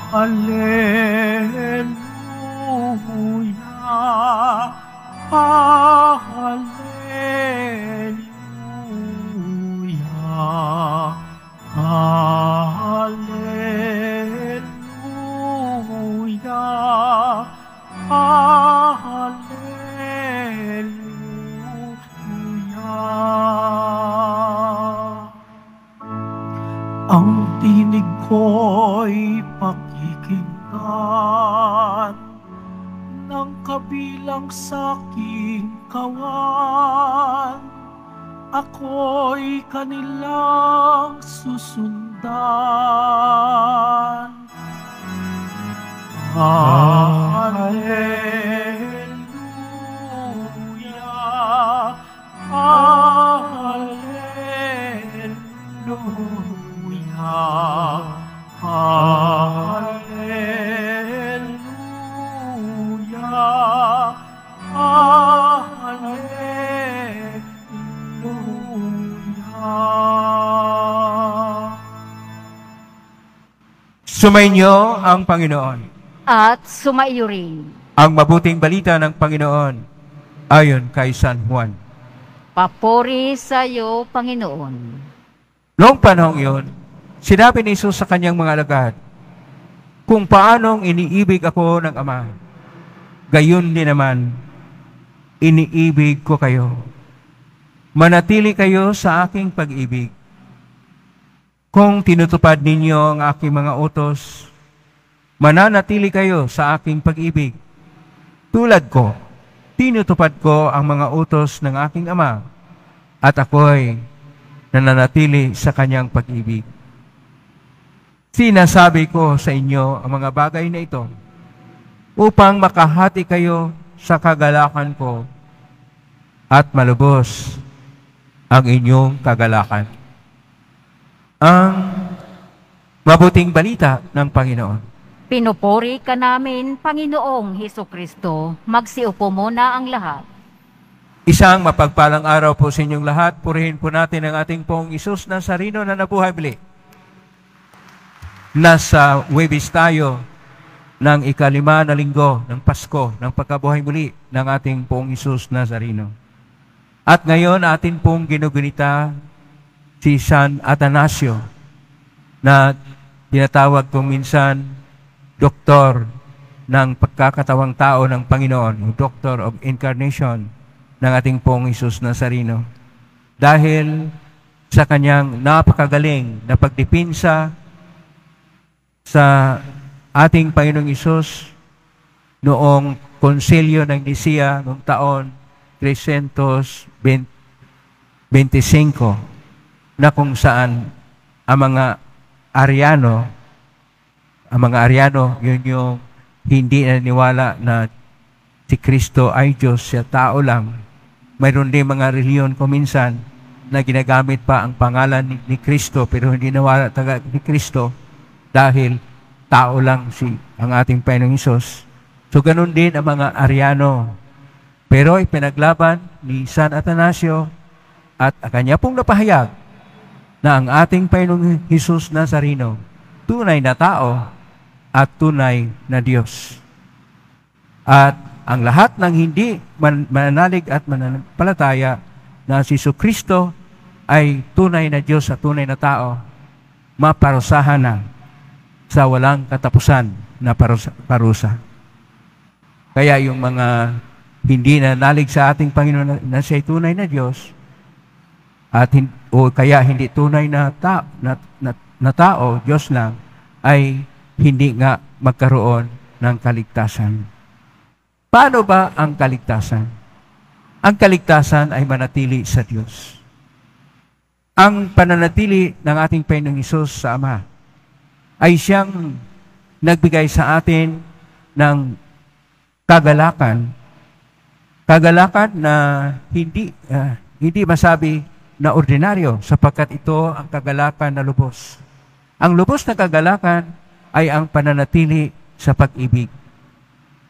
Hallelujah, Hallelujah, Hallelujah, Hallelujah. Ang tinig ko'y pakikinggan ng kabilang sa'king kawan. Ako'y kanilang susundan. Hallelujah, Hallelujah, Hallelujah, Hallelujah. Sumainyo ang Panginoon. At sumaiyo rin. Ang mabuting balita ng Panginoon ayon kay San Juan. Papuri sa iyo, Panginoon. Noong panahong iyon, sinabi ni Jesus sa kanyang mga alagad, kung paanong iniibig ako ng Ama, gayon din naman, iniibig ko kayo. Manatili kayo sa aking pag-ibig. Kung tinutupad ninyo ang aking mga utos, mananatili kayo sa aking pag-ibig. Tulad ko, tinutupad ko ang mga utos ng aking Ama, at ako'y nananatili sa kanyang pag-ibig. Sinasabi ko sa inyo ang mga bagay na ito upang makahati kayo sa kagalakan ko at malubos ang inyong kagalakan. Ang mabuting balita ng Panginoon. Pinupuri ka namin, Panginoong Hesukristo. Magsiupo muna ang lahat. Isang mapagpalang araw po sa inyong lahat. Purihin po natin ang ating pong Isus Nazareno na nabuhay muli. Nasa Huwebes tayo ng ikalima na linggo ng Pasko, ng pagkabuhay muli ng ating pong Isus Nazareno. At ngayon atin pong ginugunita si San Atanasio na tinatawag kong minsan Doktor ng pagkakatawang tao ng Panginoon, o Doctor of Incarnation ng ating pong Isus Nazareno. Dahil sa kanyang napakagaling na pagdipinsa sa ating Panginoong Isus noong konsilyo ng Nicea noong taon 325 na kung saan ang mga Ariano, yun yung hindi naniniwala na si Kristo ay Diyos, siya tao lang. Mayroon din mga reliyon kuminsan na ginagamit pa ang pangalan ni Kristo pero hindi nawala taga ni Kristo dahil tao lang ang ating Panginoong Hesus. So ganun din ang mga Ariano. Pero ipinaglaban ni San Atanasio at kanya pong napahayag na ang ating Panginoong Hesus Nazareno, tunay na tao at tunay na Diyos. At ang lahat ng hindi mananalig at mananampalataya na si Kristo ay tunay na Diyos at tunay na tao, maparusahan na sa walang katapusan na parusa. Kaya yung mga hindi nananalig sa ating Panginoon na siya'y tunay na Diyos, at o kaya hindi tunay na tao, Diyos lang, ay hindi nga magkaroon ng kaligtasan. Paano ba ang kaligtasan? Ang kaligtasan ay manatili sa Diyos. Ang pananatili ng ating Panginoong Hesus sa Ama ay siyang nagbigay sa atin ng kagalakan na hindi masabi na ordinaryo sapagkat ito ang kagalakan na lubos. Ang lubos na kagalakan ay ang pananatili sa pag-ibig.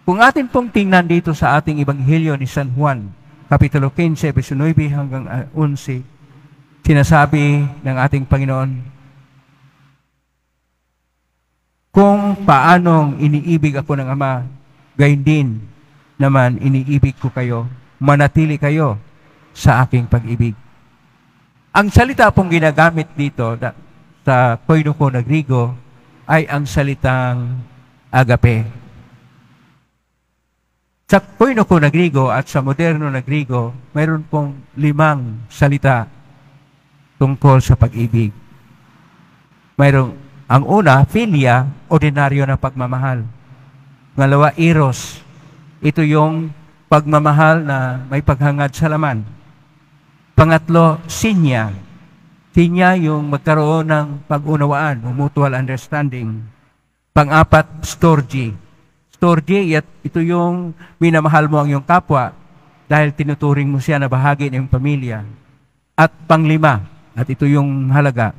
Kung atin pong tingnan dito sa ating Ebanghelyo ni San Juan, Kapitulo 15, verso 9 hanggang 11, sinasabi ng ating Panginoon, Kung paanong iniibig ako ng Ama, gayon din naman iniibig ko kayo, manatili kayo sa aking pag-ibig. Ang salita pong ginagamit dito sa Koinoco na Griego ay ang salitang agape. Sa Koinoco na Griego at sa moderno na Griego, mayroon pong 5 salita tungkol sa pag-ibig. Ang una, philia, ordinaryo na pagmamahal. Pangalawa, eros. Ito yung pagmamahal na may paghangad sa laman. Pangatlo, sinya. Sinya yung magkaroon ng pag-unawaan, mutual understanding. Pang-apat, storge. Storge, ito yung minamahal mo ang iyong kapwa dahil tinuturing mo siya na bahagi ng iyong pamilya. At panglima, at ito yung halaga,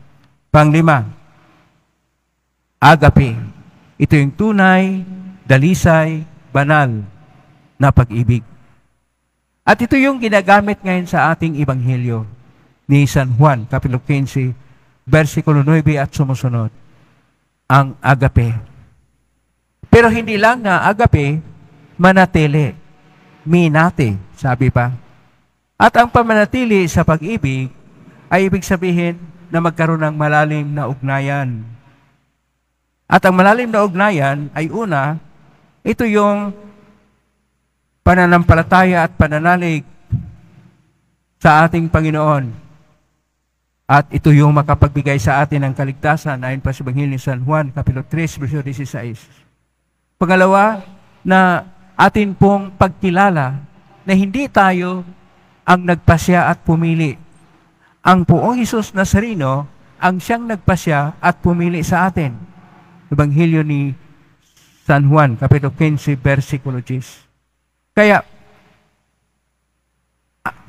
panglima, agape. Ito yung tunay, dalisay, banal na pag-ibig. At ito yung ginagamit ngayon sa ating Ebanghelyo ni San Juan, Kapitulo 15, versikulo 9 at sumusunod. Ang agape. Pero hindi lang na agape, manatili. Minate, sabi pa. At ang pamanatili sa pag-ibig ay ibig sabihin na magkaroon ng malalim na ugnayan. At ang malalim na ugnayan ay una, ito yung pananampalataya at pananalig sa ating Panginoon. At ito yung makapagbigay sa atin ng kaligtasan ayon pa sa Ebanghelyo ni San Juan, Kapitulo 3, versikulo 16. Pangalawa, na atin pong pagkilala na hindi tayo ang nagpasya at pumili. Ang Poong Hesus Nazareno ang siyang nagpasya at pumili sa atin. Ebanghelyo ni San Juan, Kapitulo 15, versikulo 10. Kaya,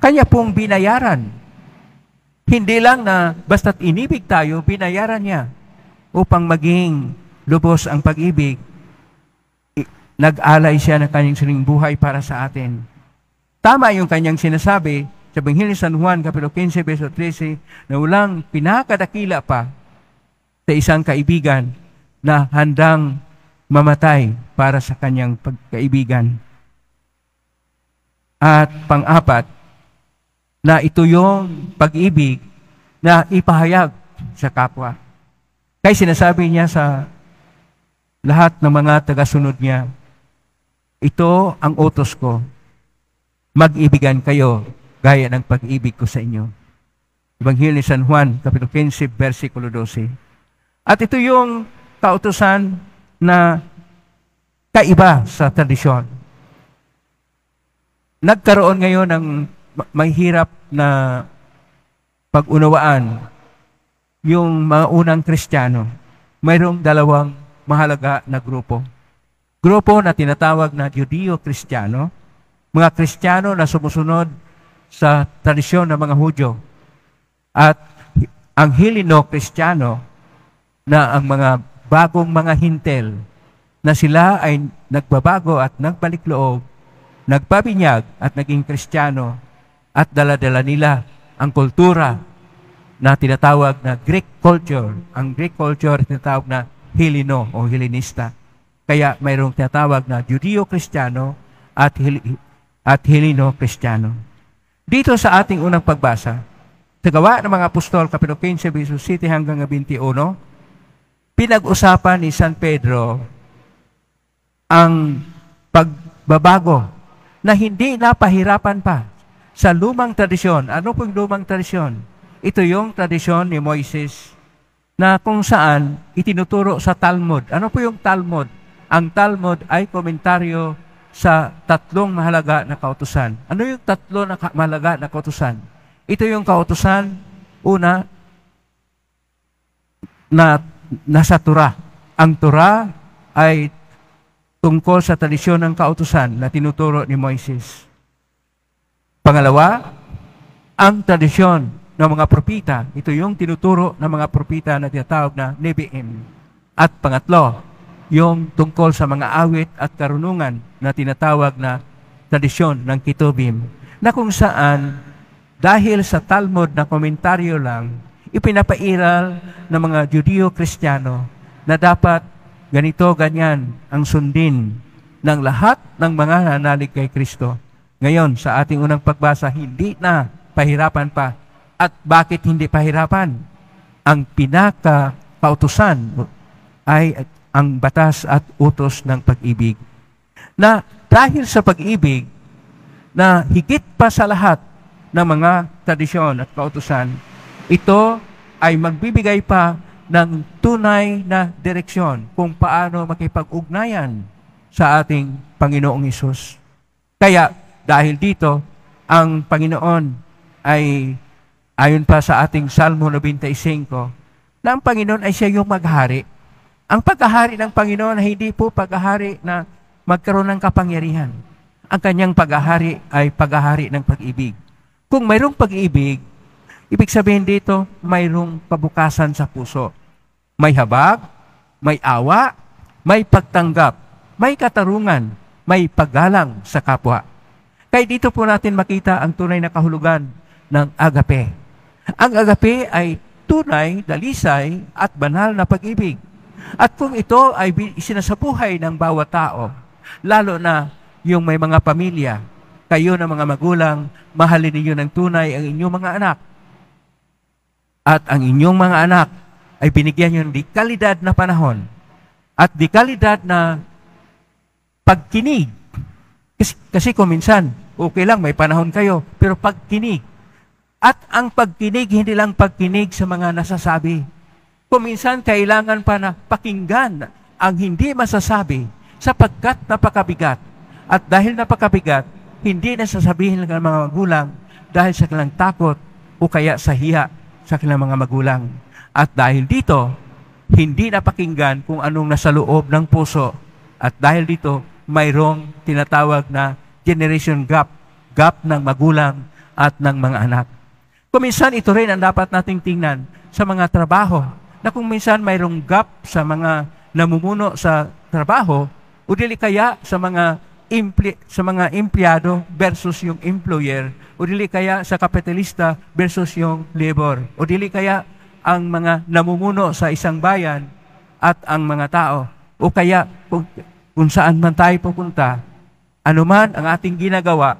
kanya pong binayaran. Hindi lang na basta't inibig tayo, binayaran niya upang maging lubos ang pag-ibig. Nag-alay siya ng kanyang sariling buhay para sa atin. Tama yung kanyang sinasabi sa Ebanghelyo ni San Juan, Kapitulo 15, versikulo 13, na walang pinakadakila pa sa isang kaibigan na handang mamatay para sa kanyang pagkaibigan. At pang-apat, na ito yung pag-ibig na ipahayag sa kapwa. Kaya sinasabi niya sa lahat ng mga tagasunod niya, ito ang utos ko, mag-ibigan kayo gaya ng pag-ibig ko sa inyo. Ebanghelyo ni San Juan, Kapitulo 15, versikulo 12. At ito yung kautusan na kaiba sa tradisyon. Nagkaroon ngayon ng mahirap na pag-unawaan yung mga unang Kristiyano. Mayroong 2 mahalaga na grupo. Grupo na tinatawag na Judeo-Kristiyano, mga Kristiyano na sumusunod sa tradisyon ng mga Hudyo. At ang Heleno-Kristiyano na ang mga bagong mga hintel na sila ay nagbabago at nagbalik loob, nagpabinyag at naging Kristiyano at dala-dala nila ang kultura na tinatawag na Greek culture. Ang Greek culture tinatawag na Heleno o Helenista. Kaya mayroong tinatawag na Judeo-Kristiyano at Heleno-Kristiyano. Dito sa ating unang pagbasa, sa Gawa ng mga Apostol, Kapitulo 15, versikulo 7 hanggang 21, pinag-usapan ni San Pedro ang pagbabago na hindi napahirapan pa sa lumang tradisyon. Ano po yung lumang tradisyon? Ito yung tradisyon ni Moises na kung saan itinuturo sa Talmud. Ano po yung Talmud? Ang Talmud ay komentaryo sa 3 mahalaga na kautusan. Ano yung 3 na mahalaga na kautusan? Ito yung kautusan, una, na nasa Torah. Ang Torah ay tungkol sa tradisyon ng kautusan na tinuturo ni Moises. Pangalawa, ang tradisyon ng mga propita. Ito yung tinuturo ng mga propita na tinatawag na Nebiim. At pangatlo, yung tungkol sa mga awit at karunungan na tinatawag na tradisyon ng Ketubim. Na kung saan, dahil sa Talmud na komentaryo lang, ipinapairal ng mga Judeo-Kristiyano na dapat ganito, ganyan ang sundin ng lahat ng mga nanalig kay Kristo. Ngayon, sa ating unang pagbasa, hindi na pahirapan pa. At bakit hindi pahirapan? Ang pinaka-kautusan ay ang batas at utos ng pag-ibig. Na dahil sa pag-ibig, na higit pa sa lahat ng mga tradisyon at kautusan, ito ay magbibigay pa ng tunay na direksyon kung paano makipag-ugnayan sa ating Panginoong Hesus. Kaya, dahil dito, ang Panginoon ay, ayon pa sa ating Salmo 95, na ang Panginoon ay siya yung maghari. Ang paghahari ng Panginoon ay hindi po paghahari na magkaroon ng kapangyarihan. Ang kanyang paghahari ay paghahari ng pag-ibig. Kung mayroong pag-ibig, ibig sabihin dito, mayroong kabukasan sa puso. May habag, may awa, may pagtanggap, may katarungan, may paggalang sa kapwa. Kaya dito po natin makita ang tunay na kahulugan ng agape. Ang agape ay tunay, dalisay, at banal na pag-ibig. At kung ito ay isinasabuhay ng bawat tao, lalo na yung may mga pamilya, kayo na mga magulang, mahalin ninyo ng tunay ang inyong mga anak. At ang inyong mga anak ay binigyan nyo ng dekalidad na panahon at dekalidad na pagkinig. Kasi kung minsan, okay lang, may panahon kayo, pero pagkinig. At ang pagkinig, hindi lang pagkinig sa mga nasasabi. Kung minsan, kailangan pa na pakinggan ang hindi masasabi sapagkat napakabigat. At dahil napakabigat, hindi na sasabihin ng mga magulang dahil sa kanilang takot o kaya sa hiya sa kanilang mga magulang. At dahil dito, hindi napakinggan kung anong nasa loob ng puso. At dahil dito, mayroong tinatawag na generation gap, gap ng magulang at ng mga anak. Kung minsan, ito rin ang dapat nating tingnan sa mga trabaho, na kung minsan mayroong gap sa mga namumuno sa trabaho, o dili kaya sa mga empleyado versus yung employer, o dili kaya sa kapitalista versus yung labor, o dili kaya ang mga namumuno sa isang bayan at ang mga tao, o kaya kung saan man tayo pupunta, anuman ang ating ginagawa,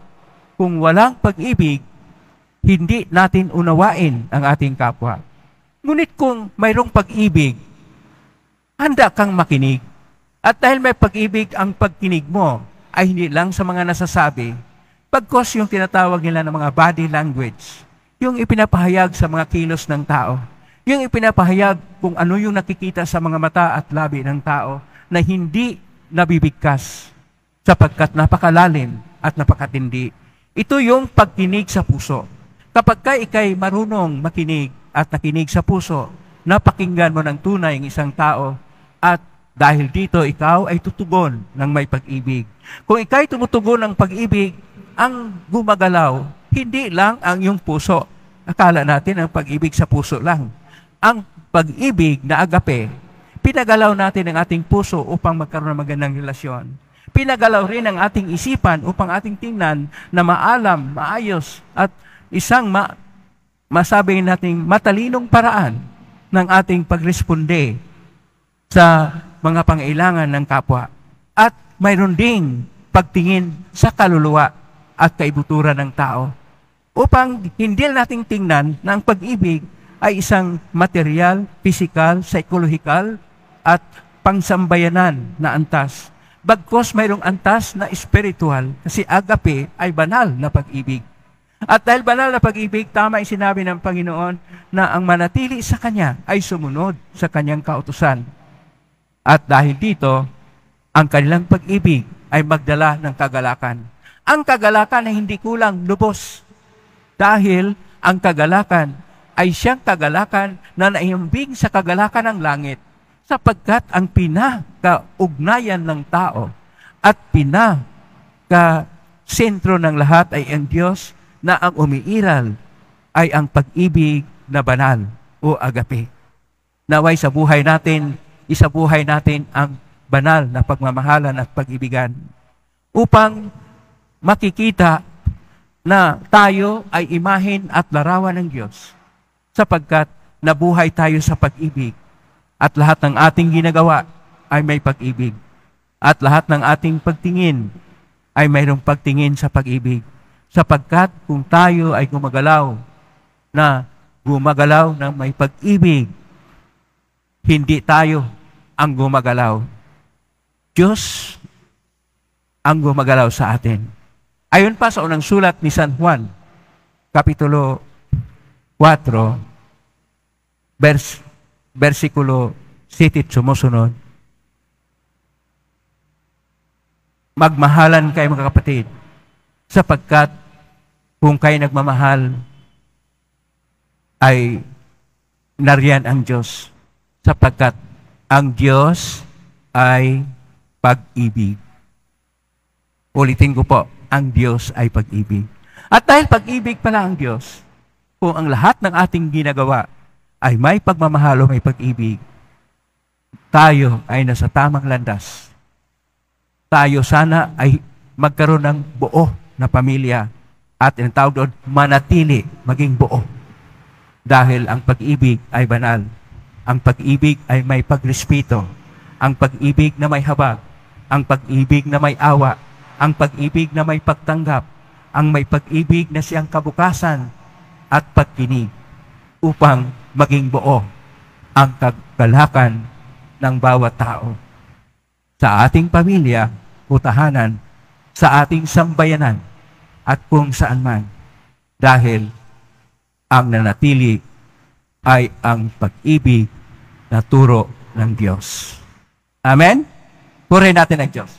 kung walang pag-ibig, hindi natin unawain ang ating kapwa. Ngunit kung mayroong pag-ibig, handa kang makinig. At dahil may pag-ibig, ang pagkinig mo ay hindi lang sa mga nasasabi, pagkos yung tinatawag nila ng mga body language, yung ipinapahayag sa mga kilos ng tao, yung ipinapahayag kung ano yung nakikita sa mga mata at labi ng tao na hindi nabibigkas sapagkat napakalalim at napakatindi. Ito yung pagkinig sa puso. Kapag ka ikay marunong makinig at nakinig sa puso, napakinggan mo ng tunay ang isang tao at dahil dito ikaw ay tutugon ng may pag-ibig. Kung ikay tumutugon ng pag-ibig, ang gumagalaw, hindi lang ang iyong puso. Akala natin ang pag-ibig sa puso lang. Ang pag-ibig na agape, pinagalaw natin ang ating puso upang magkaroon ng magandang relasyon. Pinagalaw rin ang ating isipan upang ating tingnan na maalam, maayos, at isang masabi nating matalinong paraan ng ating pagresponde sa mga pangailangan ng kapwa. At mayroon ding pagtingin sa kaluluwa at kaibuturan ng tao. Upang hindi nating tingnan na ang pag-ibig ay isang material, physical, psychological, at pangsambayanan na antas. Bagkos mayroong antas na spiritual kasi agape ay banal na pag-ibig. At dahil banal na pag-ibig, tama ang sinabi ng Panginoon na ang manatili sa Kanya ay sumunod sa Kanyang kautusan. At dahil dito, ang kanilang pag-ibig ay magdala ng kagalakan. Ang kagalakan ay hindi kulang lubos. Dahil ang kagalakan ay siyang kagalakan na naiambing sa kagalakan ng langit. Sapagkat ang pinaka-ugnayan ng tao at pinaka-sentro ng lahat ay ang Diyos na ang umiiral ay ang pag-ibig na banal o agape. Naway sa buhay natin, isabuhay natin ang banal na pagmamahalan at pag-ibigan upang makikita na tayo ay imahen at larawan ng Diyos sapagkat nabuhay tayo sa pag-ibig at lahat ng ating ginagawa ay may pag-ibig. At lahat ng ating pagtingin ay mayroong pagtingin sa pag-ibig. Sapagkat kung tayo ay gumagalaw ng may pag-ibig, hindi tayo ang gumagalaw. Diyos ang gumagalaw sa atin. Ayon pa sa unang sulat ni San Juan, Kapitulo 4, versikulo 7 sumusunod. Magmahalan kayo mga kapatid, sapagkat kung kayo nagmamahal, ay nariyan ang Diyos, sapagkat ang Diyos ay pag-ibig. Ulitin ko po, ang Diyos ay pag-ibig. At dahil pag-ibig pala ang Diyos, kung ang lahat ng ating ginagawa ay may pagmamahal o may pag-ibig, tayo ay nasa tamang landas. Tayo sana ay magkaroon ng buo na pamilya at ang tawag doon, manatili, maging buo. Dahil ang pag-ibig ay banal. Ang pag-ibig ay may pagrespeto. Ang pag-ibig na may habag. Ang pag-ibig na may awa. Ang pag-ibig na may pagtanggap. Ang may pag-ibig na siyang kabukasan at pagkinig upang maging buo ang kagalakan ng bawat tao. Sa ating pamilya o tahanan, sa ating sambayanan, at kung saan man. Dahil ang nanatili ay ang pag-ibig na turo ng Diyos. Amen? Purihin natin ang Diyos.